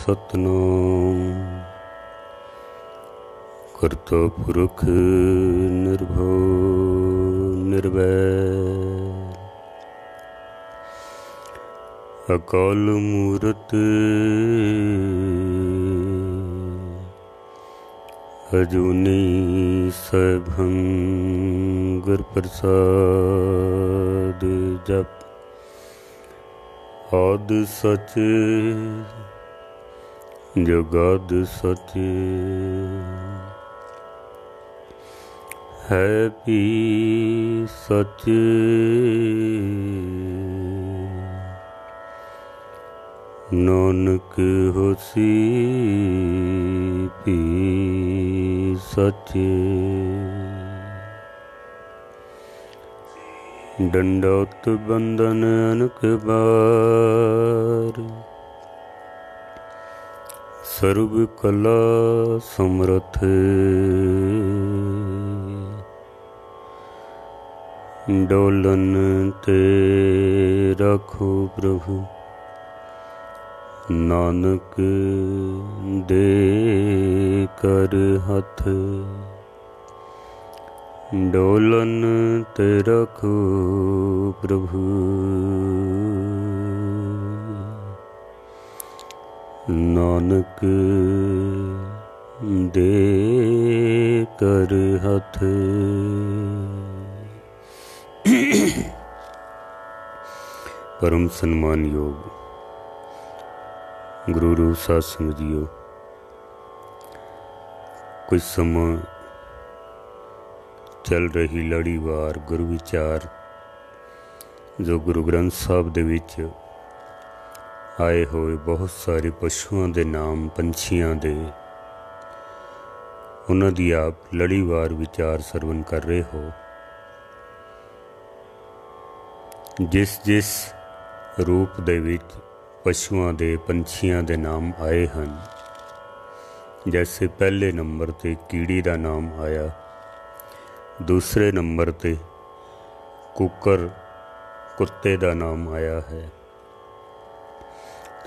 सतनाम करता पुरख निर्भव निर्वैर अकाल मूरत अजूनी सैभं गुर प्रसाद जप आद सच जगद सच है भी सच नानक होसी भी सच दंडौत बंधन अनक बार सर्व कला समर्थ डोलन ते रखो प्रभु नानक दे कर हथ डोलन ते रखो प्रभु नानक दे कर हथ। परम सन्मान योग गुरु रूप साध संगत जीओ, कुछ समा चल रही लड़ीवार गुरु विचार जो गुरु ग्रंथ साहब दे विच आए होए बहुत सारे पशुओं के नाम पंछियां दे उन्हां दी आप लड़ीवार विचार सरवण कर रहे हो। जिस जिस रूप दे विच पशुओं के पंछियां के नाम आए हैं, जैसे पहले नंबर ते कीड़ी का नाम आया, दूसरे नंबर ते कुकर कुत्ते का नाम आया है।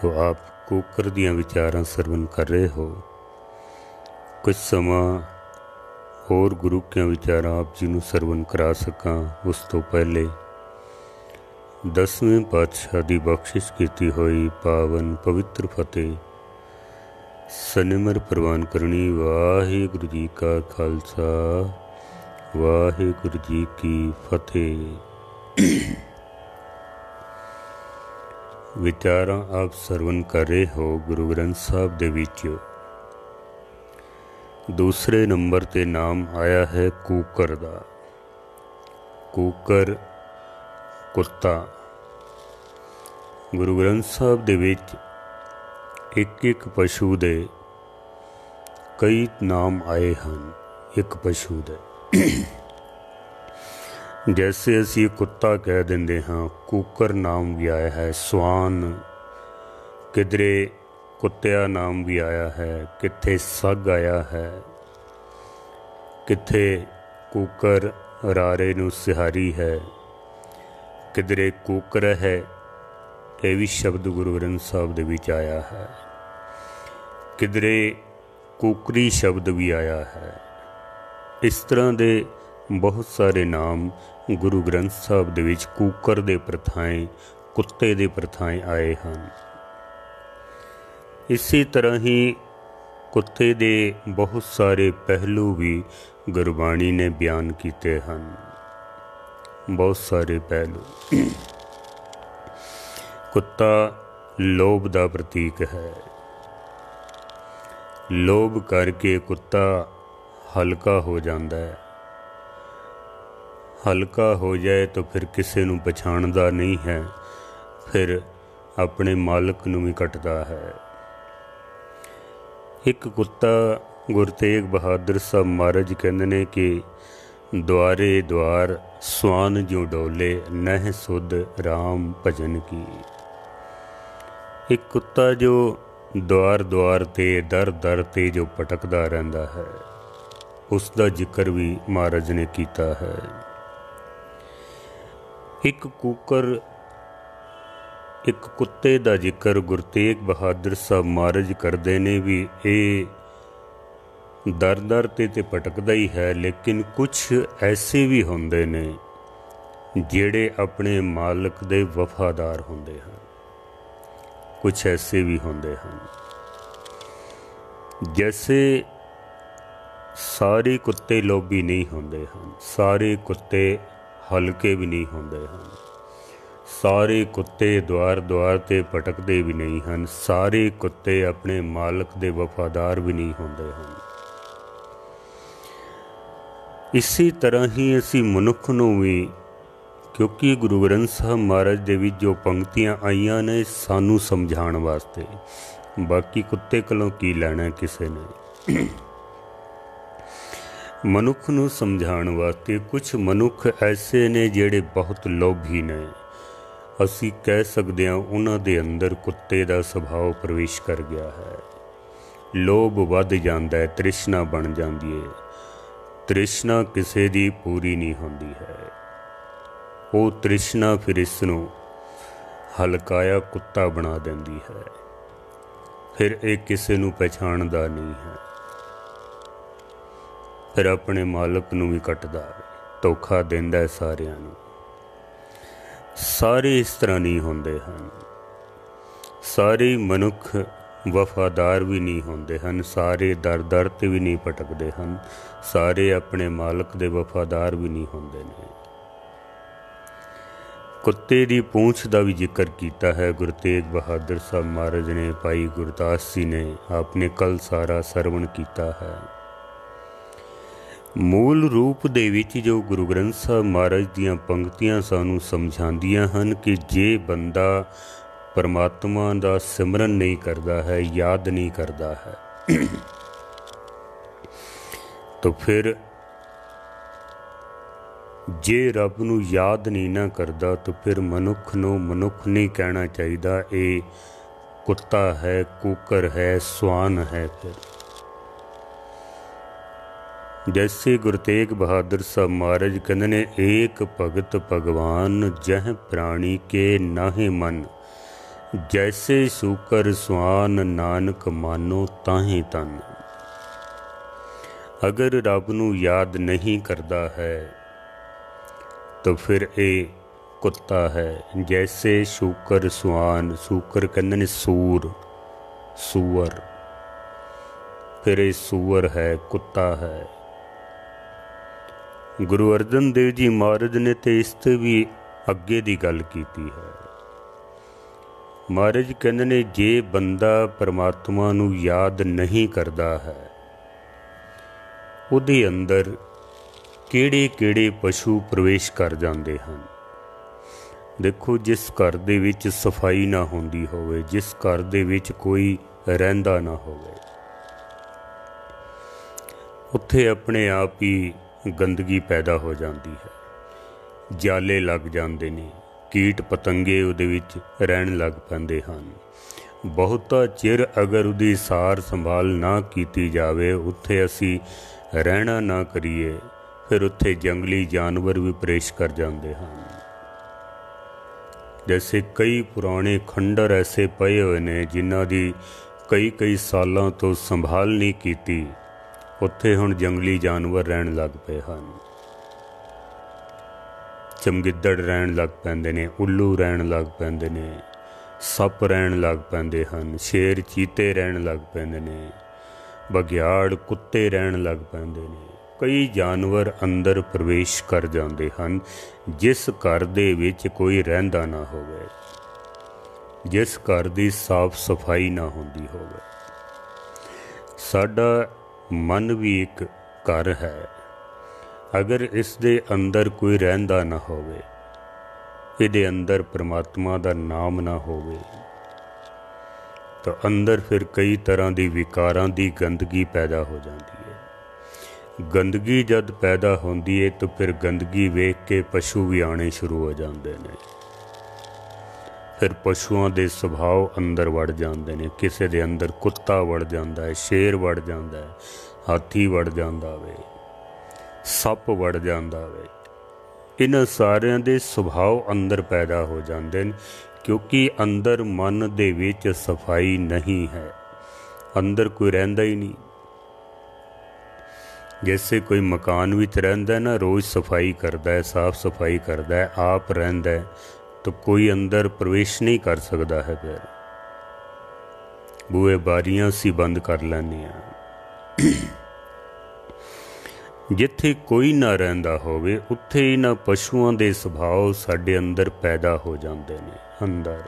तो आप कुकर दियां विचारां सरवण कर रहे हो। कुछ समा होर गुरु के विचारां आप जी नूं सरवण करा सकां उस तो पहले 10वें पातशाह की बख्शिश की हुई पावन पवित्र फतेह सनिमर प्रवान करनी। वाहिगुरु जी का खालसा वाहिगुरु जी की फतेह। विचारां आप सरवण कर रहे हो गुरु ग्रंथ साहब दे विच दूसरे नंबर ते नाम आया है कूकर दा। कूकर कुत्ता। गुरु ग्रंथ साहब दे विच एक एक पशु दे कई नाम आए हैं। एक पशु दे जैसे असी कुत्ता कह देंगे हाँ, कुकर नाम भी आया है। स्वान किधरे कुत्तिया नाम भी आया है, किथे सग आया है, किथे कुकर रारे नूं सिहारी है, किधरे कुकर है। यह भी शब्द गुरु ग्रंथ साहब दे विच आया है। किधरे कुकरी शब्द भी आया है। इस तरह दे बहुत सारे नाम गुरु ग्रंथ साहब दे विच कुकर दे प्रथाएं कुत्ते दे प्रथाएं आए हैं। इसी तरह ही कुत्ते दे बहुत सारे पहलू भी गुरबाणी ने बयान किए हैं। बहुत सारे पहलू। कुत्ता लोभ का प्रतीक है। लोभ करके कुत्ता हल्का हो जाता है। हल्का हो जाए तो फिर किसी नूं पछाणदा नहीं है, फिर अपने मालक नूं भी कटदा है। एक कुत्ता गुरु तेग बहादुर साहब महाराज कहते ने कि द्वारे द्वार स्वान जो डोले नह सुध राम भजन की। एक कुत्ता जो द्वार द्वार ते दर दर ते जो भटकदा रहिंदा है, उसका जिक्र भी महाराज ने किया है। एक कुकर एक कुत्ते का जिक्र गुरु तेग बहादुर साहब महाराज करते ने भी ये दर दर ते भटकदा ही है, लेकिन कुछ ऐसे भी होंदे ने जेड़े अपने मालक दे वफादार होंदे हैं। कुछ ऐसे भी होंदे हैं जैसे सारे कुत्ते लोभी नहीं होंदे हैं, सारे कुत्ते हल्के भी नहीं होंदे हैं, सारे कुत्ते द्वार द्वार ते भटकते भी नहीं हैं, सारे कुत्ते अपने मालक दे वफादार भी नहीं होंदे हैं। इसी तरह ही असी मनुख नूं भी, क्योंकि गुरु ग्रंथ साहब महाराज दे विच जो पंक्तियां आईयां ने सानू समझाण वास्ते, बाकी कुत्ते कोलों की लैणा किसे ने। मनुख नूं समझाण वास्ते कुछ मनुख ऐसे ने जेड़े बहुत लोभी ने, असी कह सकते हैं उन्हां दे अंदर कुत्ते दा सुभाव प्रवेश कर गया है। लोभ वध जांदा है, तृष्णा बन जांदी है। तृष्णा किसे दी पूरी नहीं होंदी है, वो तृष्णा फिर इसनूं हलकाया कुत्ता बना देंदी है। फिर एक किसे नूं पहचानदा नहीं है, फिर अपने मालक नूं भी कटदा है, धोखा देंदा है सारियां नूं। सारे इस तरह नहीं होंदे हैं, सारे मनुख वफादार भी नहीं होंदे हैं, सारे दर दर ते भी नहीं भटकदे हैं, सारे अपने मालक दे वफादार भी नहीं होंदे ने। कुत्ते दी पूंछ का भी जिक्र किया है गुरु तेग बहादुर साहब महाराज ने, भाई गुरदास जी ने आपने कल सारा सरवण किया है। मूल रूप दे विच जो गुरु ग्रंथ साहब महाराज दीयां पंक्तियां सानू समझांदियां हन कि जे बंदा परमात्मा दा सिमरन नहीं करता है, याद नहीं करता है तो फिर जे रब नूं याद नहीं ना करता तो फिर मनुख नूं मनुख नहीं कहना चाहिए, ये कुत्ता है, कुकर है, स्वान है। फिर जैसे गुरु तेग बहादुर साहब महाराज कहते ने, एक भगत भगवान जह प्राणी के नाहे मन, जैसे सूकर स्वान नानक मानो ताहे तन। अगर रब नूं याद नहीं करता है तो फिर ये कुत्ता है, जैसे शूकर स्वान, शूकर कहते ने सूर, सूअर, फिर ये सूअर है, कुत्ता है। गुरु अर्जन देव जी महाराज ने तो इस ते भी अगे की गल की है। महाराज कहते ने, जे बंदा परमात्मा नूं याद नहीं करता है, उहदे अंदर किहड़े किहड़े पशु प्रवेश कर जाते हैं। देखो, जिस घर दे विच सफाई ना होंदी होवे, जिस घर दे विच कोई रहिंदा ना होवे, उत्थे अपने आप ही गंदगी पैदा हो जाती है, जाले लग जाते ने, कीट पतंगे उहदे विच रहन लग पैंदे हन। बहुता चिर अगर उहदी सार संभाल ना कीती जावे, उत्थे असी रहना ना करिए, फिर उत्थे जंगली जानवर भी प्रवेश कर जाते हैं। जैसे कई पुराने खंडर ऐसे पए हुए ने जिन्हां दी कई कई सालों तो संभाल नहीं कीती, उत्थे हुण जंगली जानवर रहन लग पे हैं। चमगिद्दड़ रहन लग पैंदे ने, उल्लू रहन लग पैंदे ने, सप रहन लग पैंदे हैं, शेर चीते रहन लग पैंदे ने, बघियाड़ कुत्ते रहन लग पैंदे ने। कई जानवर अंदर प्रवेश कर जाते हैं, जिस घर दे विच कोई रहिंदा ना होवे, जिस घर दी साफ सफाई ना होंदी होवे। साडा मन भी एक घर है, अगर इस दे अंदर कोई रहिंदा ना होवे, इहदे अंदर परमात्मा दा नाम ना होवे, तो अंदर फिर कई तरह की विकारां दी गंदगी पैदा हो जाती है। गंदगी जद पैदा होंदी है तो फिर गंदगी वेख के पशु भी आने शुरू हो जाते हैं, फिर पशुओं के सुभाव अंदर वड़ जाते हैं। किसी के अंदर कुत्ता वड़ जाता है, शेर वड़ जाता है, हाथी वड़ जाता वे, सप वड़ जाता वे। इन्हां सारियां दे सुभाव अंदर पैदा हो जाते हैं, क्योंकि अंदर मन दे विच सफाई नहीं है, अंदर कोई रहिंदा ही नहीं। जैसे कोई मकान विच रहिंदा है ना, रोज़ सफाई करता है, साफ सफाई करता है, आप रहिंदा है, तो कोई अंदर प्रवेश नहीं कर सकता है। फिर बूहे बारियां सी बंद कर लैंदे आ। जिथे कोई ना रहिंदा होवे उत्थे इन्हां पशुओं के सुभाव साडे अंदर पैदा हो जाते ने। अंदर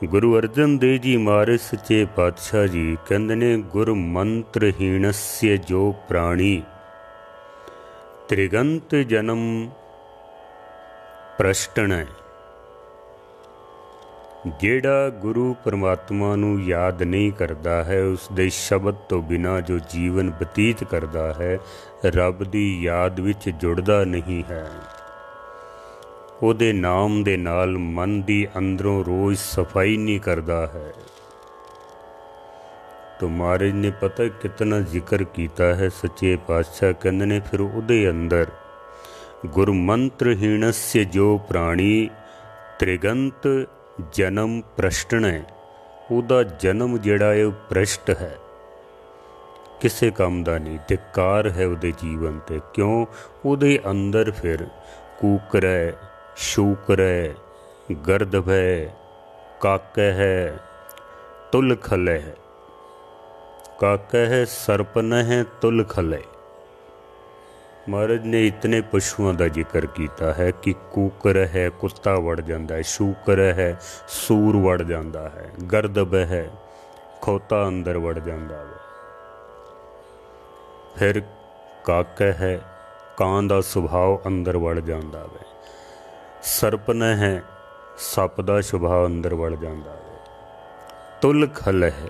गुरु अर्जन देव जी महाराज सच्चे पातशाह जी कहंदे ने, गुर मंत्रहीणस्य जो प्राणी त्रिगंत जन्म प्रश्टन है। जेड़ा गुरु परमात्मा नूं याद नहीं करता है, उसदे शब्द तो बिना जो जीवन बतीत करता है, रब दी याद विच जुड़दा नहीं है, ਉਹਦੇ नाम दे नाल मन दी अंदरों रोज़ सफाई नहीं करता है। तो महाराज ने पता कितना जिक्र किया है। सच्चे पातशाह कहंदे ने, फिर ਉਹਦੇ अंदर गुरमंत्रहीणस्य जो प्राणी त्रिगंत जन्म प्रश्टन है, ਉਹਦਾ जन्म जिहड़ा है भ्रष्ट है, किसे काम दा नहीं, धिक्कार है ਉਹਦੇ जीवन ते। क्यों? ਉਹਦੇ अंदर फिर कूकर है, शूकर है, गर्दभ है, काक है, तुलखल है। काक है, सरपन है, तुलखल है। महाराज ने इतने पशुओं का जिक्र किया है कि कूकर है, कुत्ता वड़ जाता है, शूकर है, सूर वड़ जाता है, गर्दभ है, खोता अंदर वड़ जाता है। फिर काक है, कां दा सुभाव अंदर वड़ जाता है। सरपन है, सप दा सुभाव अंदर वड़ जाता है। तुलखल है,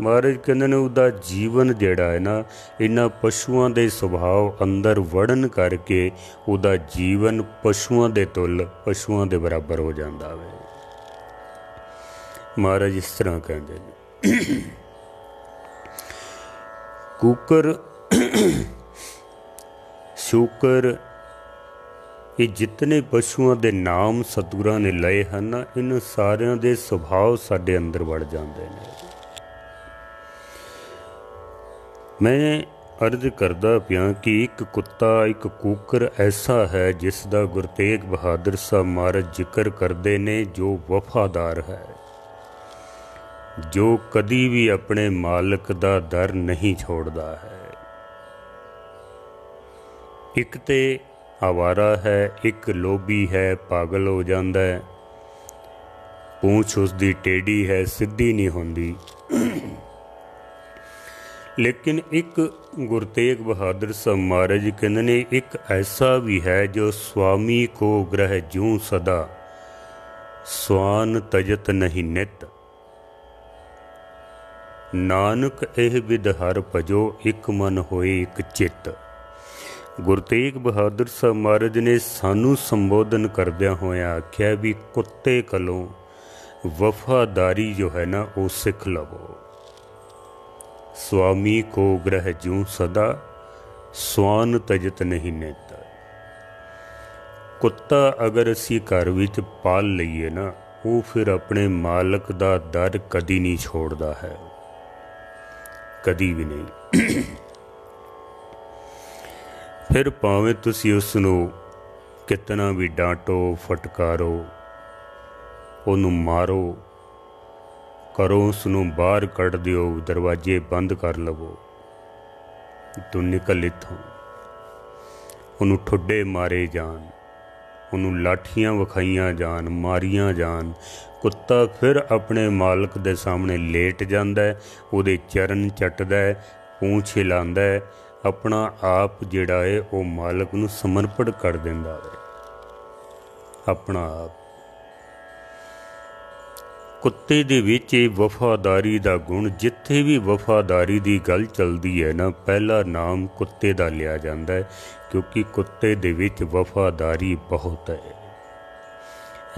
महाराज कहते ने उसका जीवन जिहड़ा है ना, इन्हां पशुओं के सुभाव अंदर वड़न करके उसका जीवन पशुओं के तुल, पशुओं के बराबर हो जाता है। महाराज इस तरह कहते हैं। कूकर शूकर ये जितने पशुओं के नाम सतगुरां ने लए हैं ना, इन सारियां दे सुभाव साडे अंदर वड़ जाते हैं। मैं अर्ज करदा पिया कि एक कुत्ता एक कूकर ऐसा है जिसका गुरु तेग बहादुर साहब महाराज जिक्र करते ने, जो वफादार है, जो कदी भी अपने मालिक का दर नहीं छोड़ता है। एक ते आवारा है, एक लोभी है, पागल हो जाता है, पूंछ उसकी टेढ़ी है, सीधी नहीं होंदी। लेकिन एक गुरु तेग बहादुर साहब महाराज कहते ने, एक ऐसा भी है जो स्वामी को ग्रह जूं सदा, स्वान तजत नहीं नित, नानक एह विद हर भजो, एक मन होए एक चित। गुरु तेग बहादुर साहब महाराज ने सानू संबोधन करदियां होया आख्या भी कुत्ते कलों वफादारी जो है ना वो सिख लवो। स्वामी को ग्रह जूं सदा, स्वान तजत नहीं नित। कुत्ता अगर असी घर विच पाल लईए ना, वो फिर अपने मालक दा दर कदी नहीं छोड़दा है, कदी भी नहीं। फिर भावें तुसी उसनूं कितना भी डांटो, फटकारो, उन्हों मारो, करो, उसनूं बाहर कढ़ दिओ, दरवाजे बंद कर लवो, तू निकल इत्थों, उन्हों ठुड्डे मारे जान, उन्हों लाठियां विखाइयां जान, मारियां जान, कुत्ता फिर अपने मालक दे सामने लेट जांदा है, उहदे चरण चटदा है, पूंछ हिलांदा है, अपना आप जिहड़ा है वो मालक नूं समर्पण कर दिंदा है, अपना आप। कुत्ते दे विच वफादारी दा गुण, जिथे भी वफादारी दी गल चलदी है ना, पहला नाम कुत्ते दा लिया जांदा है, क्योंकि कुत्ते दे विच वफादारी बहुत है।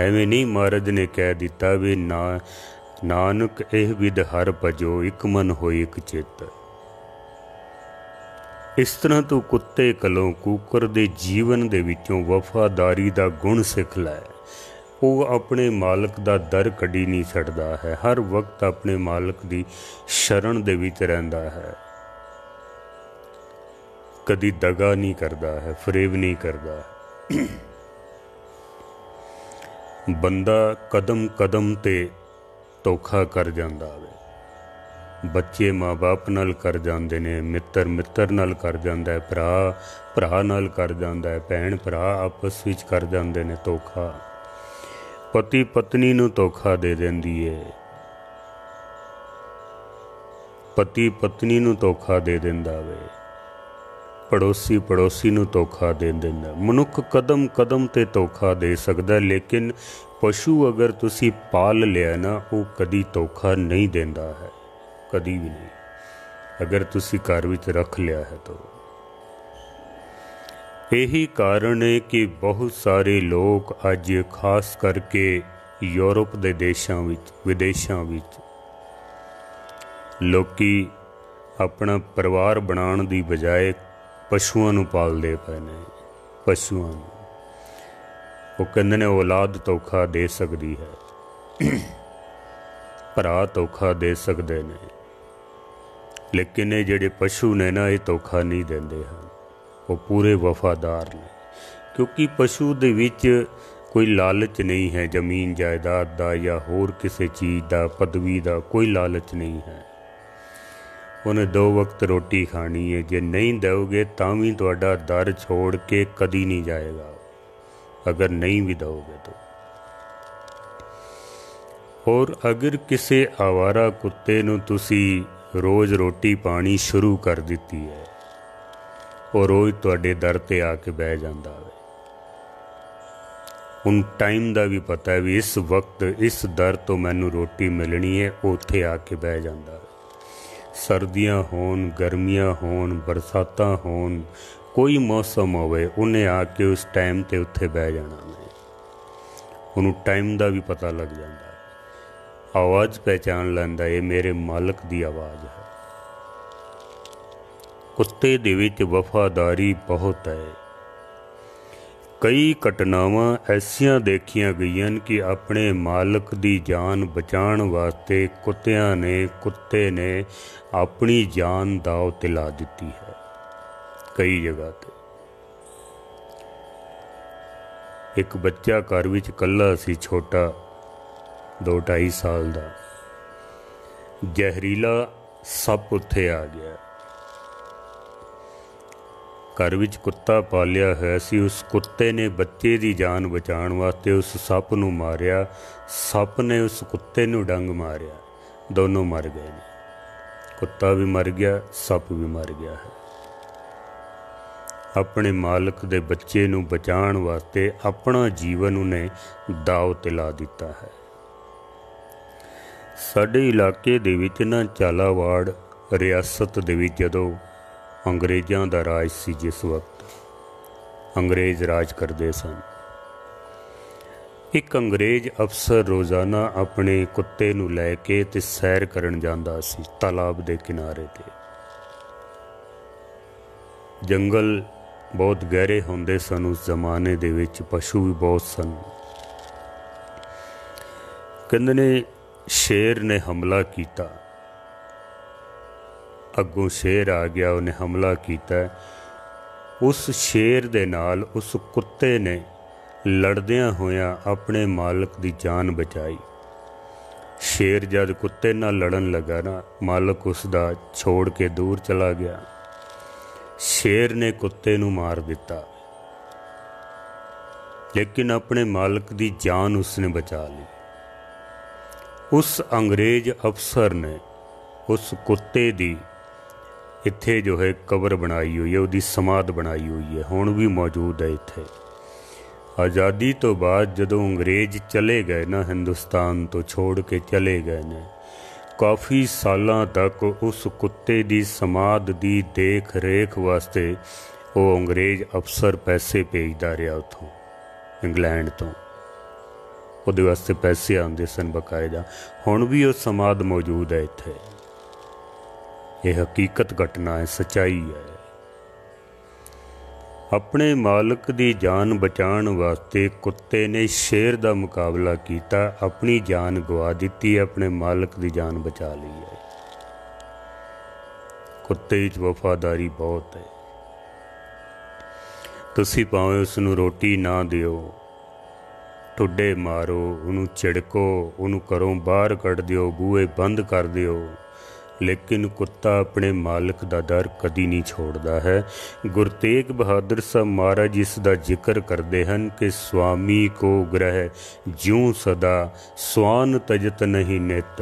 एवें नहीं महाराज ने कह दिता भी ना, नानक एह विद हर भजो, एक मन होए एक चित। इस तरह तू कुत्ते कलों कूकर दे जीवन दे विचों वफादारी दा गुण सिख लै। ਉਹ ਆਪਣੇ ਮਾਲਕ ਦਾ ਦਰ ਕਦੀ ਨਹੀਂ ਛੱਡਦਾ ਹੈ, ਹਰ ਵਕਤ ਆਪਣੇ ਮਾਲਕ ਦੀ ਸ਼ਰਨ ਦੇ ਵਿੱਚ ਰਹਿੰਦਾ ਹੈ, ਕਦੀ ਦਗਾ ਨਹੀਂ ਕਰਦਾ ਹੈ, ਫਰੇਬ ਨਹੀਂ ਕਰਦਾ। ਬੰਦਾ ਕਦਮ ਕਦਮ ਤੇ ਧੋਖਾ ਕਰ ਜਾਂਦਾ ਵੇ। ਬੱਚੇ ਮਾਂ ਬਾਪ ਨਾਲ ਕਰ ਜਾਂਦੇ ਨੇ, ਮਿੱਤਰ ਮਿੱਤਰ ਨਾਲ ਕਰ ਜਾਂਦਾ ਹੈ, ਭਰਾ ਭਰਾ ਨਾਲ ਕਰ ਜਾਂਦਾ ਹੈ, ਭੈਣ ਭਰਾ ਆਪਸ ਵਿੱਚ ਕਰ ਜਾਂਦੇ ਨੇ ਧੋਖਾ। ਪਤੀ ਪਤਨੀ ਨੂੰ ਧੋਖਾ ਦੇ ਦਿੰਦੀ ਏ, ਪਤੀ ਪਤਨੀ ਨੂੰ ਧੋਖਾ ਦੇ ਦਿੰਦਾ ਵੇ, ਪੜੋਸੀ ਪੜੋਸੀ ਨੂੰ ਧੋਖਾ ਦੇ ਦਿੰਦਾ। ਮਨੁੱਖ ਕਦਮ ਕਦਮ ਤੇ ਧੋਖਾ ਦੇ ਸਕਦਾ, ਲੇਕਿਨ ਪਸ਼ੂ ਅਗਰ ਤੁਸੀਂ ਪਾਲ ਲਿਆ ਨਾ, ਉਹ ਕਦੀ ਧੋਖਾ ਨਹੀਂ ਦਿੰਦਾ ਹੈ, ਕਦੀ ਵੀ ਨਹੀਂ, ਅਗਰ ਤੁਸੀਂ ਘਰ ਵਿੱਚ ਰੱਖ ਲਿਆ ਹੈ ਤਾਂ। ਇਹੀ ਕਾਰਨ ਹੈ ਕਿ ਬਹੁਤ ਸਾਰੇ ਲੋਕ ਅੱਜ ਖਾਸ ਕਰਕੇ ਯੂਰਪ ਦੇ ਦੇਸ਼ਾਂ ਵਿੱਚ ਵਿਦੇਸ਼ਾਂ ਵਿੱਚ ਲੋਕੀ ਆਪਣਾ ਪਰਿਵਾਰ ਬਣਾਉਣ ਦੀ ਬਜਾਏ ਪਸ਼ੂਆਂ ਨੂੰ ਪਾਲਦੇ ਪਏ ਨੇ। ਪਸ਼ੂਆਂ ਨੂੰ ਉਹ ਕਹਿੰਦੇ ਨੇ ਔਲਾਦ ਧੋਖਾ ਦੇ ਸਕਦੀ ਹੈ, ਭਰਾ ਧੋਖਾ ਦੇ ਸਕਦੇ ਨੇ, ਲੇਕਿਨ ਇਹ ਜਿਹੜੇ ਪਸ਼ੂ ਨੇ ਨਾ, ਇਹ ਧੋਖਾ ਨਹੀਂ ਦਿੰਦੇ ਹਨ, ਉਹ ਪੂਰੇ ਵਫਾਦਾਰ ਨੇ। ਕਿਉਂਕਿ ਪਸ਼ੂ ਦੇ ਵਿੱਚ ਕੋਈ ਲਾਲਚ ਨਹੀਂ ਹੈ, ਜ਼ਮੀਨ ਜਾਇਦਾਦ ਦਾ ਜਾਂ ਹੋਰ ਕਿਸੇ ਚੀਜ਼ ਦਾ, ਪਦਵੀ ਦਾ ਕੋਈ ਲਾਲਚ ਨਹੀਂ ਹੈ। ਉਹਨੇ 2 ਵਕਤ ਰੋਟੀ ਖਾਣੀ ਹੈ, ਜੇ ਨਹੀਂ ਦਿਓਗੇ ਤਾਂ ਵੀ ਤੁਹਾਡਾ ਦਰ ਛੋੜ ਕੇ ਕਦੀ ਨਹੀਂ ਜਾਏਗਾ, ਅਗਰ ਨਹੀਂ ਵੀ ਦਿਓਗੇ ਤਾਂ। ਔਰ ਅਗਰ ਕਿਸੇ ਆਵਾਰਾ ਕੁੱਤੇ ਨੂੰ ਤੁਸੀਂ ਰੋਜ਼ ਰੋਟੀ ਪਾਣੀ ਸ਼ੁਰੂ ਕਰ ਦਿੱਤੀ ਹੈ, ਉਹ ਰੋਜ਼ ਤੁਹਾਡੇ ਦਰ 'ਤੇ ਆ ਕੇ ਬਹਿ ਜਾਂਦਾ ਹੈ। ਹੁਣ ਟਾਈਮ ਦਾ ਵੀ ਪਤਾ ਹੈ ਵੀ ਇਸ ਵਕਤ ਇਸ ਦਰ ਤੋਂ ਮੈਨੂੰ ਰੋਟੀ ਮਿਲਣੀ ਹੈ, ਉੱਥੇ ਆ ਕੇ ਬਹਿ ਜਾਂਦਾ ਹੈ। ਸਰਦੀਆਂ ਹੋਣ, ਗਰਮੀਆਂ ਹੋਣ, ਬਰਸਾਤਾਂ ਹੋਣ, ਕੋਈ ਮੌਸਮ ਹੋਵੇ, ਉਹਨੇ ਆ ਕੇ ਉਸ ਟਾਈਮ 'ਤੇ ਉੱਥੇ ਬਹਿ ਜਾਣਾ ਹੈ। ਉਹਨੂੰ ਟਾਈਮ ਦਾ ਵੀ ਪਤਾ ਲੱਗ ਜਾਂਦਾ, ਆਵਾਜ਼ ਪਹਿਚਾਣ ਲੈਂਦਾ, ਇਹ ਮੇਰੇ ਮਾਲਕ ਦੀ ਆਵਾਜ਼ ਹੈ। ਕੁੱਤੇ ਦੇ ਵਿੱਚ ਵਫਾਦਾਰੀ ਬਹੁਤ ਹੈ। ਕਈ ਘਟਨਾਵਾਂ ਐਸੀਆਂ ਦੇਖੀਆਂ ਗਈਆਂ ਕਿ ਆਪਣੇ ਮਾਲਕ ਦੀ ਜਾਨ ਬਚਾਉਣ ਵਾਸਤੇ ਕੁੱਤੇ ਨੇ ਆਪਣੀ ਜਾਨ ਦਾਅ 'ਤੇ ਲਾ ਦਿੱਤੀ ਹੈ ਕਈ ਜਗ੍ਹਾ 'ਤੇ। ਇੱਕ ਬੱਚਾ ਘਰ ਵਿੱਚ ਇਕੱਲਾ ਸੀ, ਛੋਟਾ 2-2.5 ਸਾਲ ਦਾ, ਜ਼ਹਿਰੀਲਾ ਸੱਪ ਉੱਥੇ ਆ ਗਿਆ। ਘਰ ਵਿੱਚ ਕੁੱਤਾ ਪਾਲਿਆ ਹੋਇਆ ਸੀ, ਉਸ ਕੁੱਤੇ ਨੇ ਬੱਚੇ ਦੀ ਜਾਨ ਬਚਾਉਣ ਵਾਸਤੇ ਉਸ ਸੱਪ ਨੂੰ ਮਾਰਿਆ, ਸੱਪ ਨੇ ਉਸ ਕੁੱਤੇ ਨੂੰ ਡੰਗ ਮਾਰਿਆ, ਦੋਨੋਂ ਮਰ ਗਏ ਨੇ। ਕੁੱਤਾ ਵੀ ਮਰ ਗਿਆ, ਸੱਪ ਵੀ ਮਰ ਗਿਆ ਹੈ। ਆਪਣੇ ਮਾਲਕ ਦੇ ਬੱਚੇ ਨੂੰ ਬਚਾਉਣ ਵਾਸਤੇ ਆਪਣਾ ਜੀਵਨ ਉਹਨੇ ਦਾਅ 'ਤੇ ਲਾ ਦਿੱਤਾ ਹੈ। ਸਾਡੇ ਇਲਾਕੇ ਦੇ ਵਿੱਚ ਨਾ ਝਾਲਾਵਾੜ ਰਿਆਸਤ ਦੇ ਵਿੱਚ ਜਦੋਂ ਅੰਗਰੇਜ਼ਾਂ ਦਾ ਰਾਜ ਸੀ, ਜਿਸ ਵਕਤ ਅੰਗਰੇਜ਼ ਰਾਜ ਕਰਦੇ ਸਨ, ਇੱਕ ਅੰਗਰੇਜ਼ ਅਫਸਰ ਰੋਜ਼ਾਨਾ ਆਪਣੇ ਕੁੱਤੇ ਨੂੰ ਲੈ ਕੇ ਤੇ ਸੈਰ ਕਰਨ ਜਾਂਦਾ ਸੀ ਤਾਲਾਬ ਦੇ ਕਿਨਾਰੇ 'ਤੇ। ਜੰਗਲ ਬਹੁਤ ਗਹਿਰੇ ਹੁੰਦੇ ਸਨ ਉਸ ਜ਼ਮਾਨੇ ਦੇ ਵਿੱਚ, ਪਸ਼ੂ ਵੀ ਬਹੁਤ ਸਨ। ਕਹਿੰਦੇ ਨੇ ਸ਼ੇਰ ਨੇ ਹਮਲਾ ਕੀਤਾ, ਅੱਗੋਂ ਸ਼ੇਰ ਆ ਗਿਆ, ਉਹਨੇ ਹਮਲਾ ਕੀਤਾ। ਉਸ ਸ਼ੇਰ ਦੇ ਨਾਲ ਉਸ ਕੁੱਤੇ ਨੇ ਲੜਦਿਆਂ ਹੋਇਆਂ ਆਪਣੇ ਮਾਲਕ ਦੀ ਜਾਨ ਬਚਾਈ। ਸ਼ੇਰ ਜਦ ਕੁੱਤੇ ਨਾਲ ਲੜਨ ਲੱਗਾ ਨਾ, ਮਾਲਕ ਉਸ ਦਾ ਛੋੜ ਕੇ ਦੂਰ ਚਲਾ ਗਿਆ। ਸ਼ੇਰ ਨੇ ਕੁੱਤੇ ਨੂੰ ਮਾਰ ਦਿੱਤਾ, ਲੇਕਿਨ ਆਪਣੇ ਮਾਲਕ ਦੀ ਜਾਨ ਉਸਨੇ ਬਚਾ ਲਈ। ਉਸ ਅੰਗਰੇਜ਼ ਅਫਸਰ ਨੇ ਉਸ ਕੁੱਤੇ ਦੀ ਇੱਥੇ ਜੋ ਹੈ ਕਬਰ ਬਣਾਈ ਹੋਈ ਹੈ, ਉਹਦੀ ਸਮਾਧ ਬਣਾਈ ਹੋਈ ਹੈ, ਹੁਣ ਵੀ ਮੌਜੂਦ ਹੈ ਇੱਥੇ। ਆਜ਼ਾਦੀ ਤੋਂ ਬਾਅਦ ਜਦੋਂ ਅੰਗਰੇਜ਼ ਚਲੇ ਗਏ ਨਾ, ਹਿੰਦੁਸਤਾਨ ਤੋਂ ਛੋੜ ਕੇ ਚਲੇ ਗਏ ਨੇ, ਕਾਫੀ ਸਾਲਾਂ ਤੱਕ ਉਸ ਕੁੱਤੇ ਦੀ ਸਮਾਧ ਦੀ ਦੇਖ ਰੇਖ ਵਾਸਤੇ ਉਹ ਅੰਗਰੇਜ਼ ਅਫਸਰ ਪੈਸੇ ਭੇਜਦਾ ਰਿਹਾ ਉੱਥੋਂ, ਇੰਗਲੈਂਡ ਤੋਂ। ਉਹਦੇ ਵਾਸਤੇ ਪੈਸੇ ਆਉਂਦੇ ਸਨ ਬਕਾਇਦਾ। ਹੁਣ ਵੀ ਉਹ ਸਮਾਧ ਮੌਜੂਦ ਹੈ ਇੱਥੇ। ਇਹ ਹਕੀਕਤ ਘਟਨਾ ਹੈ, ਸੱਚਾਈ ਹੈ। ਆਪਣੇ ਮਾਲਕ ਦੀ ਜਾਨ ਬਚਾਉਣ ਵਾਸਤੇ ਕੁੱਤੇ ਨੇ ਸ਼ੇਰ ਦਾ ਮੁਕਾਬਲਾ ਕੀਤਾ, ਆਪਣੀ ਜਾਨ ਗਵਾ ਦਿੱਤੀ, ਆਪਣੇ ਮਾਲਕ ਦੀ ਜਾਨ ਬਚਾ ਲਈ ਹੈ। ਕੁੱਤੇ ਵਿੱਚ ਵਫਾਦਾਰੀ ਬਹੁਤ ਹੈ। ਤੁਸੀਂ ਭਾਵੇਂ ਉਸ ਨੂੰ ਰੋਟੀ ਨਾ ਦਿਓ, ਠੁੱਡੇ ਮਾਰੋ, ਉਹਨੂੰ ਝਿੜਕੋ, ਉਹਨੂੰ ਘਰੋਂ ਬਾਹਰ ਕੱਢ ਦਿਓ, ਬੂਹੇ ਬੰਦ ਕਰ ਦਿਓ, ਲੇਕਿਨ ਕੁੱਤਾ ਆਪਣੇ ਮਾਲਕ ਦਾ ਦਰ ਕਦੀ ਨਹੀਂ ਛੋੜਦਾ ਹੈ। ਗੁਰੂ ਤੇਗ ਬਹਾਦਰ ਸਾਹਿਬ ਮਹਾਰਾਜ ਇਸ ਦਾ ਜ਼ਿਕਰ ਕਰਦੇ ਹਨ ਕਿ ਸੁਆਮੀ ਕੋ ਗ੍ਰਹਿ ਜਿਉ ਸਦਾ ਸਵਾਨ ਤਜਤ ਨਹੀਂ ਨਿਤ।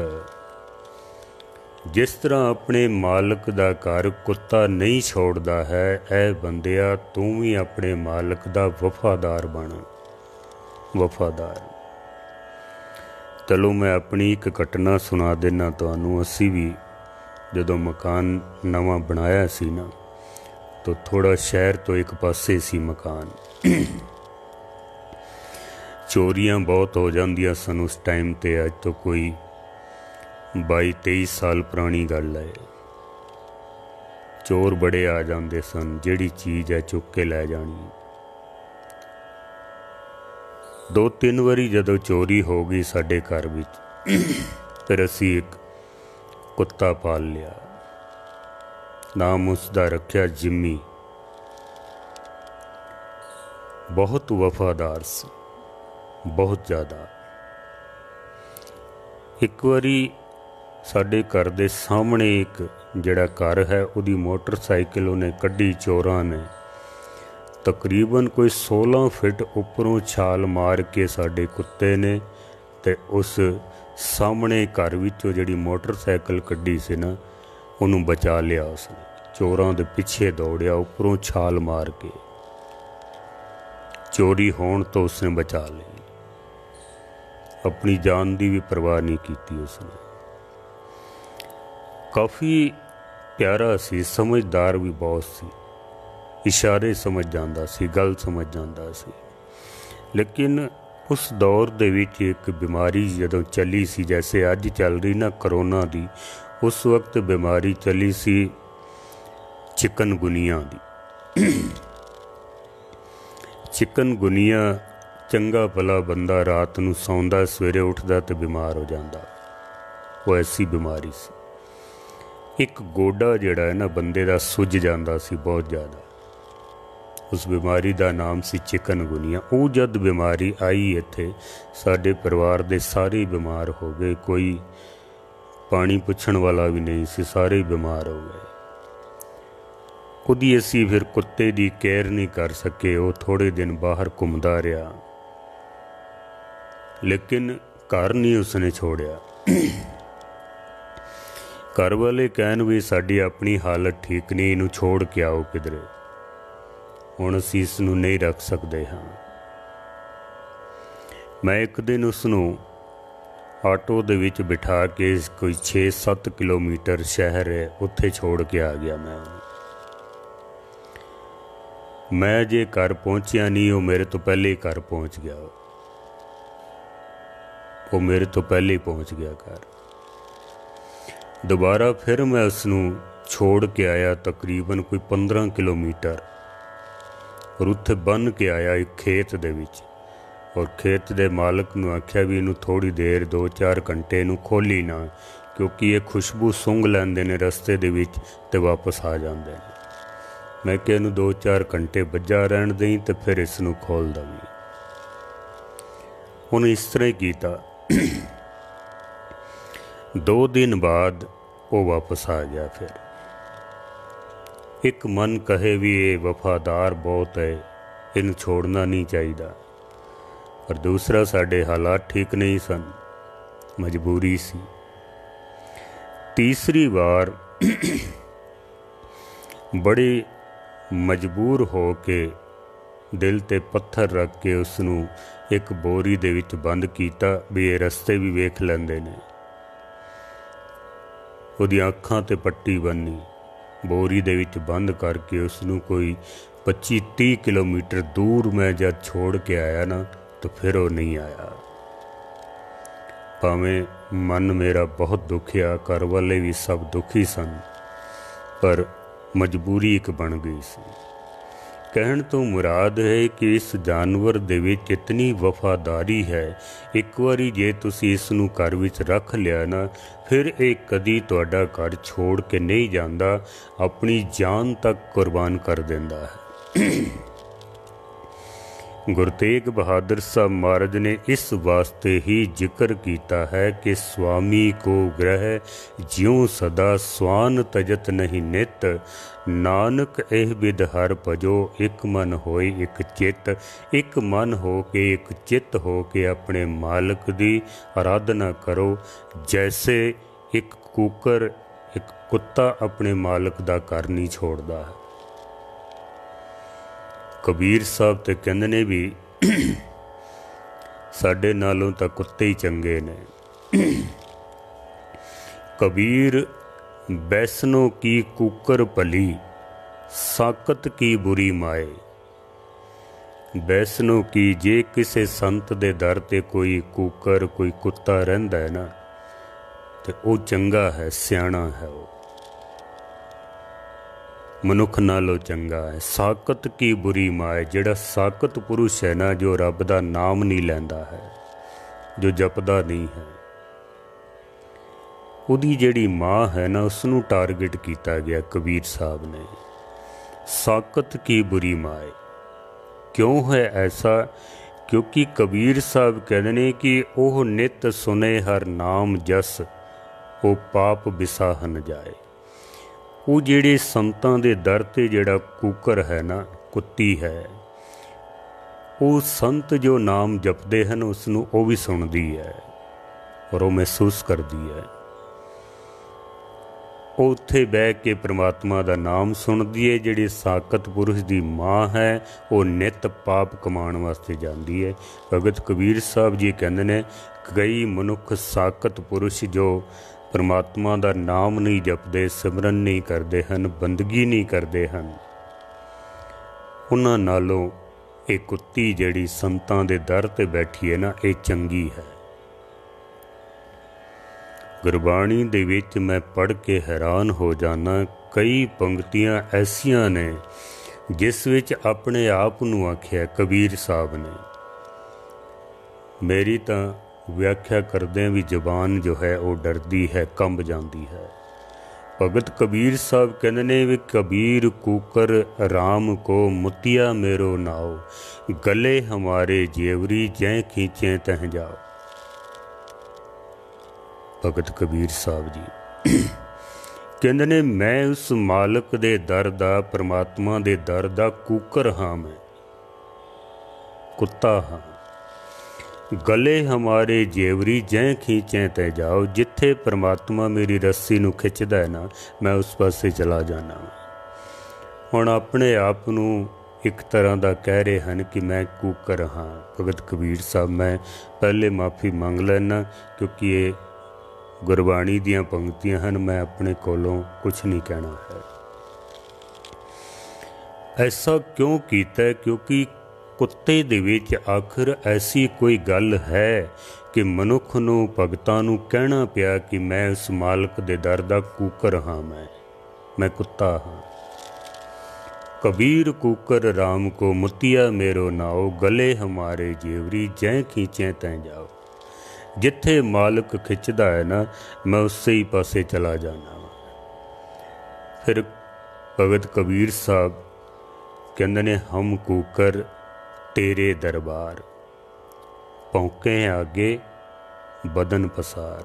ਜਿਸ ਤਰ੍ਹਾਂ ਆਪਣੇ ਮਾਲਕ ਦਾ ਘਰ ਕੁੱਤਾ ਨਹੀਂ ਛੋੜਦਾ ਹੈ, ਇਹ ਬੰਦਿਆ ਤੂੰ ਵੀ ਆਪਣੇ ਮਾਲਕ ਦਾ ਵਫਾਦਾਰ ਬਣ, ਵਫਾਦਾਰ। ਚਲੋ ਮੈਂ ਆਪਣੀ ਇੱਕ ਘਟਨਾ ਸੁਣਾ ਦੇਣਾ ਤੁਹਾਨੂੰ। ਅਸੀਂ ਵੀ ਜਦੋਂ ਮਕਾਨ ਨਵਾਂ ਬਣਾਇਆ ਸੀ ਨਾ, ਤਾਂ ਥੋੜ੍ਹਾ ਸ਼ਹਿਰ ਤੋਂ ਇੱਕ ਪਾਸੇ ਸੀ ਮਕਾਨ। ਚੋਰੀਆਂ ਬਹੁਤ ਹੋ ਜਾਂਦੀਆਂ ਸਨ ਉਸ ਟਾਈਮ 'ਤੇ। ਅੱਜ ਤੋਂ ਕੋਈ 22-23 ਸਾਲ ਪੁਰਾਣੀ ਗੱਲ ਹੈ। ਚੋਰ ਬੜੇ ਆ ਜਾਂਦੇ ਸਨ, ਜਿਹੜੀ ਚੀਜ਼ ਹੈ ਚੁੱਕ ਕੇ ਲੈ ਜਾਣੀ। 2-3 ਵਾਰੀ ਜਦੋਂ ਚੋਰੀ ਹੋ ਗਈ ਸਾਡੇ ਘਰ ਵਿੱਚ, ਫਿਰ ਅਸੀਂ ਇੱਕ ਕੁੱਤਾ ਪਾਲ ਲਿਆ। ਨਾਮ ਉਸ ਦਾ ਰੱਖਿਆ ਜਿੰਮੀ। ਬਹੁਤ ਵਫਾਦਾਰ ਸੀ, ਬਹੁਤ ਜ਼ਿਆਦਾ। ਇੱਕ ਵਾਰੀ ਸਾਡੇ ਘਰ ਦੇ ਸਾਹਮਣੇ ਇੱਕ ਜਿਹੜਾ ਘਰ ਹੈ, ਉਹਦੀ ਮੋਟਰਸਾਈਕਲ ਉਹਨੇ ਕੱਢੀ ਚੋਰਾਂ ਨੇ। ਤਕਰੀਬਨ ਕੋਈ 16 ਫੁੱਟ ਉੱਪਰੋਂ ਛਾਲ ਮਾਰ ਕੇ ਸਾਡੇ ਕੁੱਤੇ ਨੇ ਤੇ ਉਸ ਸਾਹਮਣੇ ਘਰ ਵਿੱਚੋਂ ਜਿਹੜੀ ਮੋਟਰਸਾਈਕਲ ਕੱਢੀ ਸੀ ਨਾ, ਉਹਨੂੰ ਬਚਾ ਲਿਆ ਉਸਨੇ। ਚੋਰਾਂ ਦੇ ਪਿੱਛੇ ਦੌੜਿਆ, ਉੱਪਰੋਂ ਛਾਲ ਮਾਰ ਕੇ ਚੋਰੀ ਹੋਣ ਤੋਂ ਉਸਨੇ ਬਚਾ ਲਈ। ਆਪਣੀ ਜਾਨ ਦੀ ਵੀ ਪਰਵਾਹ ਨਹੀਂ ਕੀਤੀ ਉਸਨੇ। ਕਾਫੀ ਪਿਆਰਾ ਸੀ, ਸਮਝਦਾਰ ਵੀ ਬਹੁਤ ਸੀ, ਇਸ਼ਾਰੇ ਸਮਝ ਜਾਂਦਾ ਸੀ, ਗੱਲ ਸਮਝ ਜਾਂਦਾ ਸੀ। ਲੇਕਿਨ ਉਸ ਦੌਰ ਦੇ ਵਿੱਚ ਇੱਕ ਬਿਮਾਰੀ ਜਦੋਂ ਚੱਲੀ ਸੀ, ਜੈਸੇ ਅੱਜ ਚੱਲ ਰਹੀ ਨਾ ਕਰੋਨਾ ਦੀ, ਉਸ ਵਕਤ ਬਿਮਾਰੀ ਚੱਲੀ ਸੀ ਚਿਕਨਗੁਨੀਆ ਦੀ। ਚਿਕਨਗੁਨੀਆ ਚੰਗਾ ਭਲਾ ਬੰਦਾ ਰਾਤ ਨੂੰ ਸੌਂਦਾ, ਸਵੇਰੇ ਉੱਠਦਾ ਤੇ ਬਿਮਾਰ ਹੋ ਜਾਂਦਾ। ਉਹ ਐਸੀ ਬਿਮਾਰੀ ਸੀ। ਇੱਕ ਗੋਡਾ ਜਿਹੜਾ ਹੈ ਨਾ ਬੰਦੇ ਦਾ ਸੁੱਜ ਜਾਂਦਾ ਸੀ ਬਹੁਤ ਜ਼ਿਆਦਾ। ਉਸ ਬਿਮਾਰੀ ਦਾ ਨਾਮ ਸੀ ਚਿਕਨਗੁਨੀਆ। ਉਹ ਜਦ ਬਿਮਾਰੀ ਆਈ ਇੱਥੇ, ਸਾਡੇ ਪਰਿਵਾਰ ਦੇ ਸਾਰੇ ਬਿਮਾਰ ਹੋ ਗਏ। ਕੋਈ ਪਾਣੀ ਪੁੱਛਣ ਵਾਲਾ ਵੀ ਨਹੀਂ ਸੀ, ਸਾਰੇ ਬਿਮਾਰ ਹੋ ਗਏ। ਉਹਦੀ ਅਸੀਂ ਫਿਰ ਕੁੱਤੇ ਦੀ ਕੇਅਰ ਨਹੀਂ ਕਰ ਸਕੇ। ਉਹ ਥੋੜ੍ਹੇ ਦਿਨ ਬਾਹਰ ਘੁੰਮਦਾ ਰਿਹਾ, ਲੇਕਿਨ ਘਰ ਨਹੀਂ ਉਸਨੇ ਛੋੜਿਆ। ਘਰ ਵਾਲੇ ਕਹਿਣ ਵੀ ਸਾਡੀ ਆਪਣੀ ਹਾਲਤ ਠੀਕ ਨਹੀਂ, ਇਹਨੂੰ ਛੋੜ ਕੇ ਆਓ ਕਿਧਰੇ, ਹੁਣ ਅਸੀਂ ਇਸ ਨੂੰ ਨਹੀਂ ਰੱਖ ਸਕਦੇ ਹਾਂ। ਮੈਂ ਇੱਕ ਦਿਨ ਉਸ ਨੂੰ ਆਟੋ ਦੇ ਵਿੱਚ ਬਿਠਾ ਕੇ ਕੋਈ 6-7 ਕਿਲੋਮੀਟਰ ਸ਼ਹਿਰ ਹੈ, ਉੱਥੇ ਛੋੜ ਕੇ ਆ ਗਿਆ। ਮੈਂ ਜੇ ਘਰ ਪਹੁੰਚਿਆ ਨਹੀਂ, ਉਹ ਮੇਰੇ ਤੋਂ ਪਹਿਲੇ ਹੀ ਘਰ ਪਹੁੰਚ ਗਿਆ। ਉਹ ਮੇਰੇ ਤੋਂ ਪਹਿਲੇ ਹੀ ਪਹੁੰਚ ਗਿਆ ਘਰ। ਦੁਬਾਰਾ ਫਿਰ ਮੈਂ ਉਸ ਨੂੰ ਛੋੜ ਕੇ ਆਇਆ, ਤਕਰੀਬਨ ਕੋਈ 15 ਕਿਲੋਮੀਟਰ, ਔਰ ਉੱਥੇ ਬੰਨ੍ਹ ਕੇ ਆਇਆ ਇੱਕ ਖੇਤ ਦੇ ਵਿੱਚ। ਔਰ ਖੇਤ ਦੇ ਮਾਲਕ ਨੂੰ ਆਖਿਆ ਵੀ ਇਹਨੂੰ ਥੋੜ੍ਹੀ ਦੇਰ 2-4 ਘੰਟੇ ਇਹਨੂੰ ਖੋਲ੍ਹੀ ਨਾ, ਕਿਉਂਕਿ ਇਹ ਖੁਸ਼ਬੂ ਸੁੰਘ ਲੈਂਦੇ ਨੇ ਰਸਤੇ ਦੇ ਵਿੱਚ ਤੇ ਵਾਪਸ ਆ ਜਾਂਦੇ ਨੇ। ਮੈਂ ਕਿਹਾ ਇਹਨੂੰ 2-4 ਘੰਟੇ ਬੱਝਾ ਰਹਿਣ ਦੇਈ ਤੇ ਫਿਰ ਇਸ ਨੂੰ ਖੋਲ੍ਹ ਦੇਵੀਂ। ਉਹਨੇ ਇਸ ਤਰ੍ਹਾਂ ਹੀ ਕੀਤਾ। 2 ਦਿਨ ਬਾਅਦ ਉਹ ਵਾਪਸ ਆ ਗਿਆ। ਫਿਰ ਇੱਕ ਮਨ ਕਹੇ ਵੀ ਇਹ ਵਫਾਦਾਰ ਬਹੁਤ ਹੈ, ਇਹਨੂੰ ਛੋੜਨਾ ਨਹੀਂ ਚਾਹੀਦਾ, ਪਰ ਦੂਸਰਾ ਸਾਡੇ ਹਾਲਾਤ ਠੀਕ ਨਹੀਂ ਸਨ, ਮਜਬੂਰੀ ਸੀ। ਤੀਸਰੀ ਵਾਰ ਬੜੇ ਮਜਬੂਰ ਹੋ ਕੇ ਦਿਲ 'ਤੇ ਪੱਥਰ ਰੱਖ ਕੇ ਉਸ ਨੂੰ ਇੱਕ ਬੋਰੀ ਦੇ ਵਿੱਚ ਬੰਦ ਕੀਤਾ ਵੀ ਇਹ ਰਸਤੇ ਵੀ ਵੇਖ ਲੈਂਦੇ ਨੇ। ਉਹਦੀਆਂ ਅੱਖਾਂ 'ਤੇ ਪੱਟੀ ਬੰਨ੍ਹੀ, ਬੋਰੀ ਦੇ ਵਿੱਚ ਬੰਦ ਕਰਕੇ ਉਸ ਨੂੰ ਕੋਈ 25-30 ਕਿਲੋਮੀਟਰ ਦੂਰ ਮੈਂ ਜਦ ਛੋੜ ਕੇ ਆਇਆ ਨਾ, ਤਾਂ ਫਿਰ ਉਹ ਨਹੀਂ ਆਇਆ। ਭਾਵੇਂ ਮਨ ਮੇਰਾ ਬਹੁਤ ਦੁਖਿਆ, ਘਰ ਵਾਲੇ ਵੀ ਸਭ ਦੁਖੀ ਸਨ, ਪਰ ਮਜਬੂਰੀ ਇੱਕ ਬਣ ਗਈ ਸੀ कहण तो मुराद है कि इस जानवर दे विच इतनी वफादारी है, एक बारी जे तुसी इस नूं घर विच रख लिया ना, फिर ये कदी तुहाडा घर छोड़ के नहीं जांदा, अपनी जान तक कुर्बान कर देंदा है। गुरु तेग बहादुर साहब महाराज ने इस वास्ते ही जिक्र किया है कि स्वामी को ग्रह ज्यों सदा स्वान तजत नहीं नित, नानक एह बिद हर भजो एक मन होए एक चित। एक मन हो के एक चित हो के अपने मालिक दी आराधना करो, जैसे एक कुकर एक कुत्ता अपने मालिक दा घर नहीं छोड़दा है। कबीर साहब तो कहते ने भी साडे नालों तो कुत्ते ही चंगे ने। कबीर बैसनों की कुकर भली, साकत की बुरी माए। बैसनों की जे किसे संत दे दर ते कोई कुकर कोई कुत्ता रहिंदा है ना, तो वो चंगा है, सियाणा है, वो मनुख नालों चंगा है। साकत की बुरी माए, जिहड़ा साकत पुरुष है ना, जो रब दा नाम नहीं लैंदा है, जो जपदा नहीं है, उहदी जिहड़ी माँ है ना, उसनूं टारगेट किया गया कबीर साहब ने। साकत की बुरी माए क्यों है ऐसा? क्योंकि कबीर साहब कहते हैं कि ओह नित सुने हर नाम जस, वो पाप बिसाहन जाए। वो ਜਿਹੜੇ संतां दे दर ते ਜਿਹੜਾ कूकर है ना, कुत्ती है, वो संत जो नाम जपते हैं उसनूं वो भी सुनती है और वो महसूस करती है। वो उत्थे बह के परमात्मा का नाम सुनती है। जिहड़ी साकत पुरुष की माँ है, वो नित पाप कमाण वास्ते जाती है। भगत कबीर साहब जी कहते हैं, कई मनुख साकत पुरुष जो परमात्मा का नाम नहीं जपते, सिमरन नहीं करते हैं, बंदगी नहीं करते हैं, उन्हां नालों ये कुत्ती जिहड़ी संतां दे दर ते बैठी है ना, ये चंगी है। गुरबाणी दे विच मैं पढ़ के हैरान हो जाना। कई पंक्तियां ऐसियां ने जिस विच अपने आप नूं आख्या कबीर साहब ने। मेरी तां व्याख्या करदे भी जबान जो है वो डरदी है, कंब जाती है। भगत कबीर साहब कहते ने भी कबीर कुकर राम को मुतिया मेरो नाओ, गले हमारे जेवरी जै खींचे तह जाओ। भगत कबीर साहब जी कहते ने मैं उस मालिक दे दर दा, परमात्मा दे दर दा कुकर हाँ, मैं कुत्ता हाँ। गले हमारे जेवरी जै खींचे तै जाओ, जिथे परमात्मा मेरी रस्सी नूं खिंचदा है ना, मैं उस पासे चला जाना। हुण अपने आप नूं एक तरह का कह रहे हैं कि मैं कुकर हाँ। भगत कबीर साहब मैं पहले माफ़ी मंग लैना, क्योंकि ये गुरबाणी दियां पंक्तियां हैं, मैं अपने कोलों कुछ नहीं कहना है। ऐसा क्यों कीता? क्योंकि कुत्ते दे विच आखिर ऐसी कोई गल है कि मनुख नूं भगतां नूं कहना पिया कि मैं उस मालिक दे दर दा कुकर हाँ, मैं कुत्ता हाँ। कबीर कुकर राम को मुतिया मेरो नाओ, गले हमारे जेवरी जै खींचे तै जाओ। जिथे मालिक खिंचदा है ना, मैं उसे ही पासे चला जाना। फिर भगत कबीर साहब कहते ने, हम कुकर तेरे दरबार, भौंके आगे बदन पसार।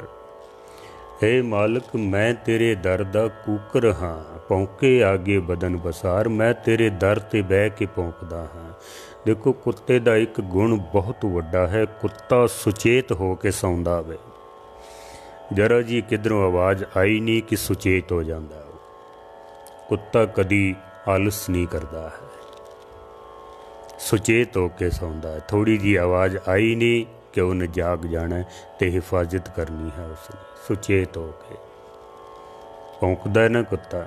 हे मालिक मैं तेरे दर दा कुकर हाँ, भौंके आगे बदन पसार। मैं तेरे दर ते बह के भौंकदा हाँ। देखो कुत्ते दा एक गुण बहुत वड्डा है, कुत्ता सुचेत हो के सौंदा वे। जरा जी किधरों आवाज़ आई नहीं कि सुचेत हो जाता। कुत्ता कदी आलस नहीं करता है, सुचेत होके सौंदा है। थोड़ी जी आवाज़ आई नहीं कि उन्हें जाग जाना है, तो हिफाजत करनी है उसने। सुचेत होके भौंकदा है ना कुत्ता।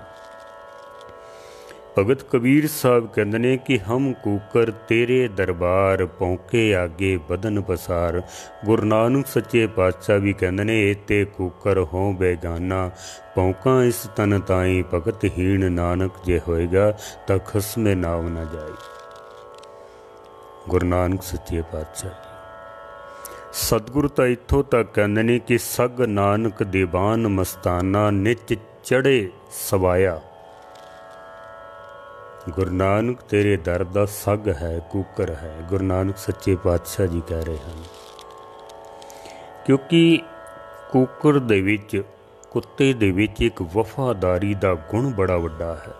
भगत कबीर साहब कहते ने कि हम कूकर तेरे दरबार पौके आगे बदन पसार। गुरु नानक सच्चे पातशाह भी कहते ने एते कूकर हों बेगाना पौका इस तन ताई भगत हीण नानक जे होएगा तां खसमे नाव न जाए। गुरु नानक सच्चे पातशाह सतगुरु तां इत्थों तक कहते ने कि सग नानक दीवान मस्ताना निच चढ़े सवाया। गुरु नानक तेरे दर दा सग है कूकर है। गुरु नानक सच्चे पातशाह जी कह रहे हैं क्योंकि कूकर दे विच कुत्ते दे विच एक वफादारी दा गुण बड़ा वड्डा है।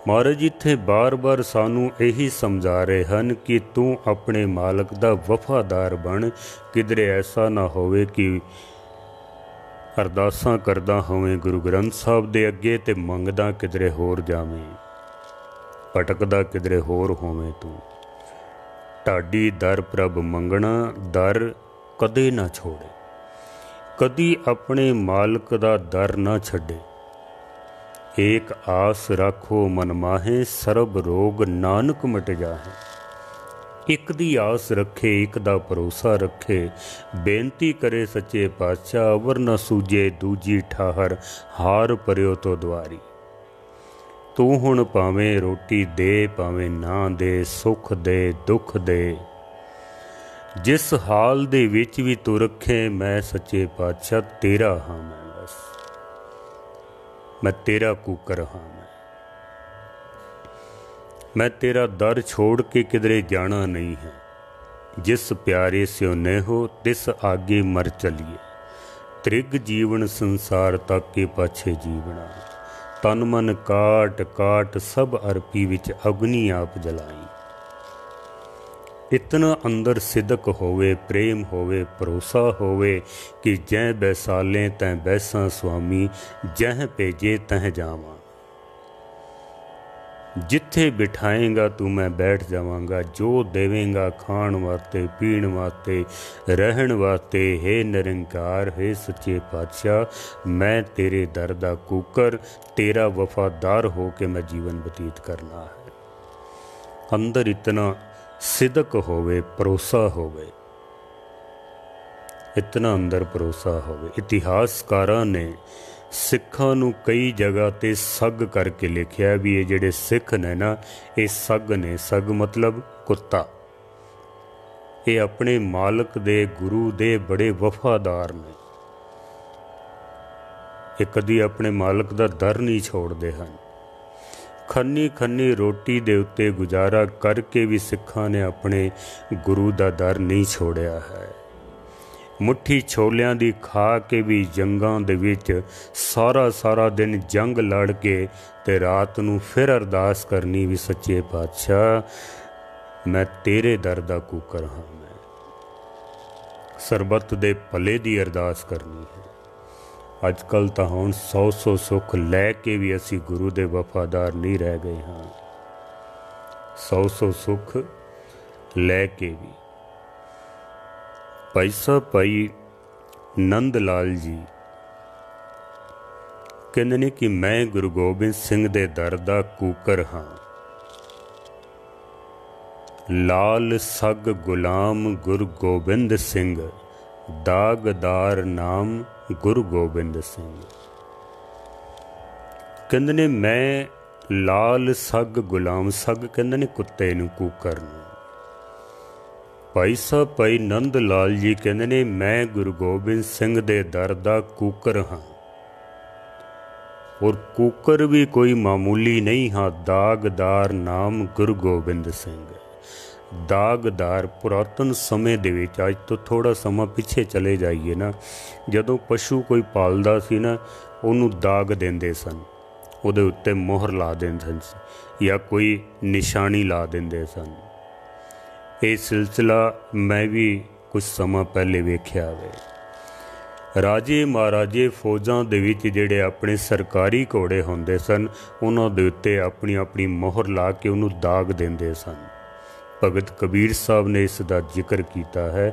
महाराज इत्थे बार बार सानू यही समझा रहे हैं कि तू अपने मालक दा वफादार बन। किधरे ऐसा ना होवे कि अरदासां करदा होवें गुरु ग्रंथ साहब दे अगे ते मंगदा किधरे होर जावें, भटकदा किधरे होर होवें। तू ढाडी दर प्रभ मंगना दर कदे ना छोड़े, कदी अपने मालक दा दर ना छड्डे। एक आस राखो मन माहे सरब रोग नानक मट जाहे। एक दी आस रखे एक दा भरोसा रखे। बेनती करे सच्चे पातशाह अवर न सूझे दूजी ठाहर हार परियो तो द्वारी। तू हुण भावें रोटी दे भावें ना दे सुख दे दुख दे जिस हाल दे विच भी तू रखे मैं सच्चे पातशाह तेरा हाँ। मैं बस मैं तेरा कूकर हाँ। मैं तेरा दर छोड़ के किधरे जाना नहीं है। जिस प्यारे स्योने हो तिस आगे मर चलिए। त्रिग जीवन संसार तक के पाछे जीवना। तन मन काट काट सब अरपी विच अग्नि आप जलाई। इतना अंदर सिदक होवे प्रेम होवे भरोसा होवे कि जै बैसालें तैं बैसा स्वामी जह भेजे तह जावां। जिथे बिठाएगा तू मैं बैठ जावांगा। जो देवेंगा खाण वास्ते पीण वास्ते रहन वास्ते। हे निरंकार हे सच्चे पातशाह मैं तेरे दर दा कूकर तेरा वफादार हो के मैं जीवन बतीत करना है। अंदर इतना सिदक होवे भरोसा होवे, इतना अंदर भरोसा होवे। इतिहासकारां ने सिखां नूं कई जगह ते सग करके लिखिया भी ये जिहड़े सिख ने ना ये सग ने। सग मतलब कुत्ता। ये अपने मालक दे गुरु दे बड़े वफादार ने। ये कदी अपने मालक दा दर नहीं छोड़ते हैं। खन्नी खन्नी रोटी दे उत्ते गुजारा करके भी सिखां ने अपने गुरु दा दर नहीं छोड़िया है। मुट्ठी छोलियां दी खा के भी जंगां दे विच सारा सारा दिन जंग लड़ के ते रात नूं फिर अरदास करनी भी सच्चे पातशाह मैं तेरे दर दा कूकर हाँ। मैं सरबत दे भले दी अरदास करनी है। अजकल तां हुण 100 सुख लै के भी असी गुरु दे वफादार नहीं रह गए हाँ। 100 सुख लै के भी। भाई साहब भाई नंद लाल जी कहते ने कि मैं गुरु गोबिंद सिंह दे दर दा कूकर हाँ। लाल सग गुलाम गुरु गोबिंद सिंह दागदार नाम गुरु गोबिंद सिंह। कहते ने मैं लाल सग गुलाम सग कहते ने कुत्ते नूं कूकर नूं। भाई साहब भाई नंद लाल जी कहते ने मैं गुरु गोबिंद सिंह दे दर दा कूकर हाँ। और कूकर भी कोई मामूली नहीं हाँ। दागदार नाम गुरु गोबिंद सिंह। दागदार पुरातन समय दे विच अज तो थोड़ा समा पिछे चले जाइए ना, जदों पशु कोई पालदा सी ना उहनूं दाग देंदे सन, उहदे उत्ते मोहर ला देंदे सन या कोई निशानी ला देंदे सन। ये सिलसिला मैं भी कुछ समा पहले वेख्या वे। राजे महाराजे फौजां दे विच जिहड़े अपने सरकारी घोड़े हुंदे सन उन्हां दे उत्ते अपनी अपनी मोहर ला के उन्हूं दाग देंदे सन। भगत कबीर साहब ने इसका जिक्र किया है।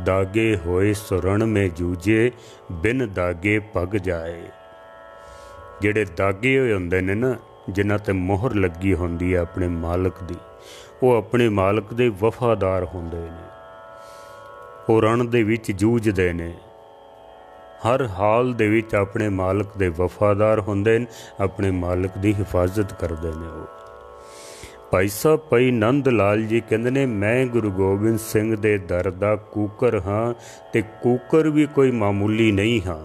दागे होए सुरण में जूझे बिन दागे पग जाए। जिहड़े दागे होए हुंदे ने ना ਜਿਨ੍ਹਾਂ ਤੇ ਮੋਹਰ ਲੱਗੀ ਹੁੰਦੀ ਹੈ ਆਪਣੇ ਮਾਲਕ ਦੀ, ਉਹ ਆਪਣੇ ਮਾਲਕ ਦੇ ਵਫਾਦਾਰ ਹੁੰਦੇ ਨੇ। ਉਹ ਰਣ ਦੇ ਵਿੱਚ ਜੂਝਦੇ ਨੇ, ਹਰ ਹਾਲ ਦੇ ਵਿੱਚ ਆਪਣੇ ਮਾਲਕ ਦੇ ਵਫਾਦਾਰ ਹੁੰਦੇ ਨੇ, ਆਪਣੇ ਮਾਲਕ ਦੀ ਹਿਫਾਜ਼ਤ ਕਰਦੇ ਨੇ। ਉਹ ਭਾਈ ਸਾਹਿਬ ਭਾਈ ਨੰਦ ਲਾਲ ਜੀ ਕਹਿੰਦੇ ਨੇ, ਮੈਂ ਗੁਰੂ ਗੋਬਿੰਦ ਸਿੰਘ ਦੇ ਦਰ ਦਾ ਕੂਕਰ ਹਾਂ, ਤੇ ਕੂਕਰ ਵੀ ਕੋਈ ਮਾਮੂਲੀ ਨਹੀਂ ਹਾਂ।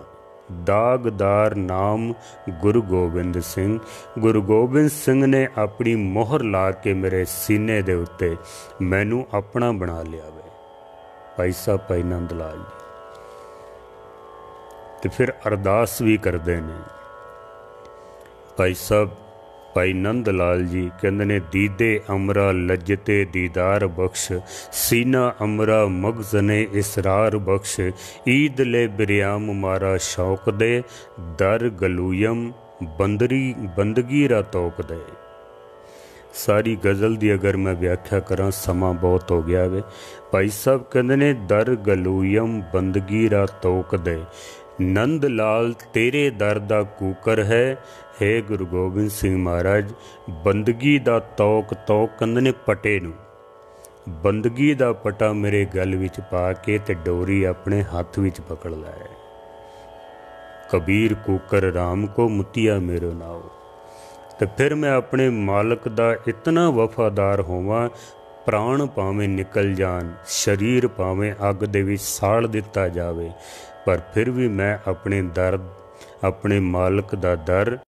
ਦਾਗਦਾਰ ਨਾਮ ਗੁਰੂ ਗੋਬਿੰਦ ਸਿੰਘ। ਗੁਰੂ ਗੋਬਿੰਦ ਸਿੰਘ ਨੇ ਆਪਣੀ ਮੋਹਰ ਲਾ ਕੇ ਮੇਰੇ ਸੀਨੇ ਦੇ ਉੱਤੇ ਮੈਨੂੰ ਆਪਣਾ ਬਣਾ ਲਿਆ ਵੇ। ਭਾਈ ਸਾਹਿਬ ਭਾਈ ਨੰਦ ਲਾਲ ਜੀ ਤੇ ਫਿਰ ਅਰਦਾਸ ਵੀ ਕਰਦੇ ਨੇ। ਭਾਈ ਸਾਹਿਬ ਭਾਈ ਨੰਦ ਲਾਲ ਜੀ ਕਹਿੰਦੇ ਨੇ, ਦੀਦੇ ਅਮਰਾ ਲੱਜਤੇ ਦੀਦਾਰ ਬਖਸ਼, ਸੀਨਾ ਅਮਰਾ ਮਗਜ਼ਨੇ ਇਸਰਾਰ ਬਖਸ਼, ਈਦ ਲੈ ਬਿਰਿਆਮ ਮਾਰਾ ਸ਼ੌਕ ਦੇ, ਦਰ ਗਲੂਯਮ ਬੰਦਗੀ ਰਾ ਤੋਕ ਦੇ। ਸਾਰੀ ਗਜ਼ਲ ਦੀ ਅਗਰ ਮੈਂ ਵਿਆਖਿਆ ਕਰਾਂ, ਸਮਾਂ ਬਹੁਤ ਹੋ ਗਿਆ ਵੇ। ਭਾਈ ਸਾਹਿਬ ਕਹਿੰਦੇ ਨੇ, ਦਰ ਗਲੂਯਮ ਬੰਦਗੀ ਰਾ ਤੋਕ ਦੇ, ਨੰਦ ਲਾਲ ਤੇਰੇ ਦਰ ਦਾ ਕੂਕਰ ਹੈ। ਹੈ ਗੁਰੂ ਗੋਬਿੰਦ ਸਿੰਘ ਮਹਾਰਾਜ, ਬੰਦਗੀ ਦਾ ਤੋਕ ਕਹਿੰਦੇ ਨੇ ਪਟੇ ਨੂੰ, ਬੰਦਗੀ ਦਾ ਪਟਾ ਮੇਰੇ ਗਲ ਵਿੱਚ ਪਾ ਕੇ ਤੇ ਡੋਰੀ ਆਪਣੇ ਹੱਥ ਵਿੱਚ ਪਕੜ ਲੈ। ਕਬੀਰ ਕੂਕਰ ਰਾਮ ਕੋ ਮੁਤੀਆ ਮੇਰੇ ਨਾਓ। ਤੇ ਫਿਰ ਮੈਂ ਆਪਣੇ ਮਾਲਕ ਦਾ ਇਤਨਾ ਵਫਾਦਾਰ ਹੋਵਾਂ, ਪ੍ਰਾਣ ਭਾਵੇਂ ਨਿਕਲ ਜਾਣ, ਸਰੀਰ ਭਾਵੇਂ ਅੱਗ ਦੇ ਵਿੱਚ ਸਾੜ ਦਿੱਤਾ ਜਾਵੇ, ਪਰ ਫਿਰ ਵੀ ਮੈਂ ਆਪਣੇ ਮਾਲਕ ਦਾ ਦਰ